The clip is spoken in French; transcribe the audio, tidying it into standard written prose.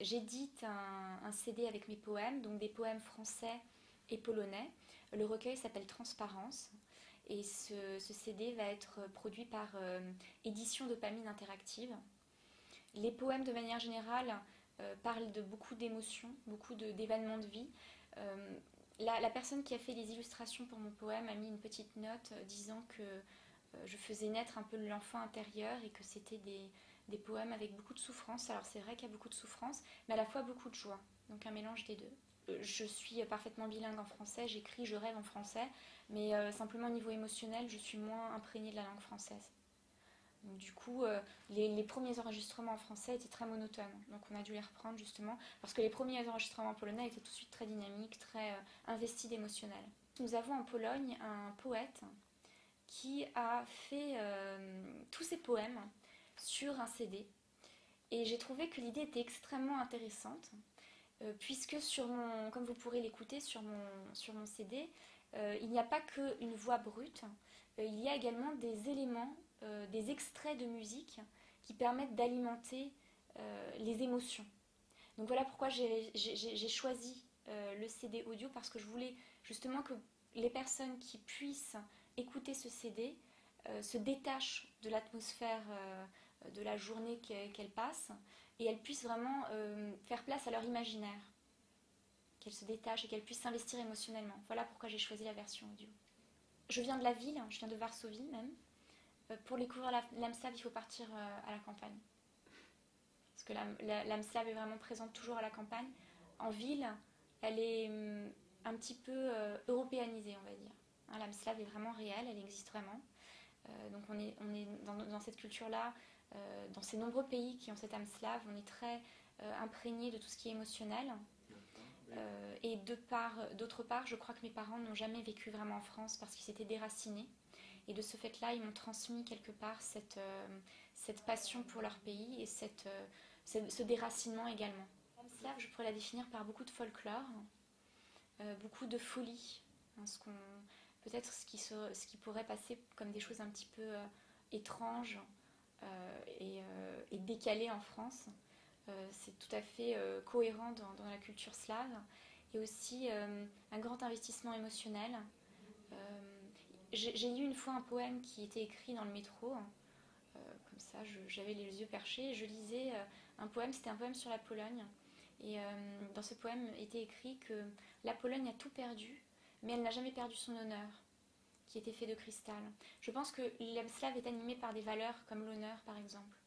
j'édite un CD avec mes poèmes, donc des poèmes français et polonais. Le recueil s'appelle Transparence et ce CD va être produit par Édition Dopamine Interactive. Les poèmes, de manière générale, parlent de beaucoup d'émotions, beaucoup d'événements de vie. La personne qui a fait les illustrations pour mon poème a mis une petite note disant que je faisais naître un peu l'enfant intérieur et que c'était des poèmes avec beaucoup de souffrance. Alors c'est vrai qu'il y a beaucoup de souffrance, mais à la fois beaucoup de joie. Donc un mélange des deux. Je suis parfaitement bilingue en français, j'écris, je rêve en français, mais simplement au niveau émotionnel, je suis moins imprégnée de la langue française. Donc, du coup, les premiers enregistrements en français étaient très monotones. Donc on a dû les reprendre justement, parce que les premiers enregistrements en polonais étaient tout de suite très dynamiques, très investis d'émotionnel. Nous avons en Pologne un poète qui a fait tous ses poèmes sur un CD. Et j'ai trouvé que l'idée était extrêmement intéressante, puisque comme vous pourrez l'écouter sur mon CD, il n'y a pas qu'une voix brute, il y a également des éléments, des extraits de musique qui permettent d'alimenter les émotions. Donc voilà pourquoi j'ai choisi le CD audio, parce que je voulais justement que les personnes qui puissent écouter ce CD se détachent de l'atmosphère de la journée qu'elles passent et elles puissent vraiment faire place à leur imaginaire, qu'elles se détachent et qu'elles puissent s'investir émotionnellement. Voilà pourquoi j'ai choisi la version audio. Je viens de la ville, je viens de Varsovie même. Pour découvrir l'âme slave, il faut partir à la campagne. Parce que l'âme slave est vraiment présente toujours à la campagne. En ville, elle est un petit peu européanisée, on va dire. Hein, l'âme slave est vraiment réelle, elle existe vraiment. Donc on est dans cette culture-là, dans ces nombreux pays qui ont cette âme slave, on est très imprégné de tout ce qui est émotionnel. Et d'autre part, je crois que mes parents n'ont jamais vécu vraiment en France parce qu'ils s'étaient déracinés. Et de ce fait-là, ils m'ont transmis quelque part cette passion pour leur pays et ce déracinement également. L'âme slave, je pourrais la définir par beaucoup de folklore, beaucoup de folie. Hein, peut-être ce qui pourrait passer comme des choses un petit peu étranges et décalées en France. C'est tout à fait cohérent dans la culture slave. Et aussi un grand investissement émotionnel. J'ai lu une fois un poème qui était écrit dans le métro. Comme ça, j'avais les yeux perchés et je lisais un poème, c'était un poème sur la Pologne. Et dans ce poème était écrit que la Pologne a tout perdu, mais elle n'a jamais perdu son honneur, qui était fait de cristal. Je pense que l'âme slave est animée par des valeurs comme l'honneur, par exemple.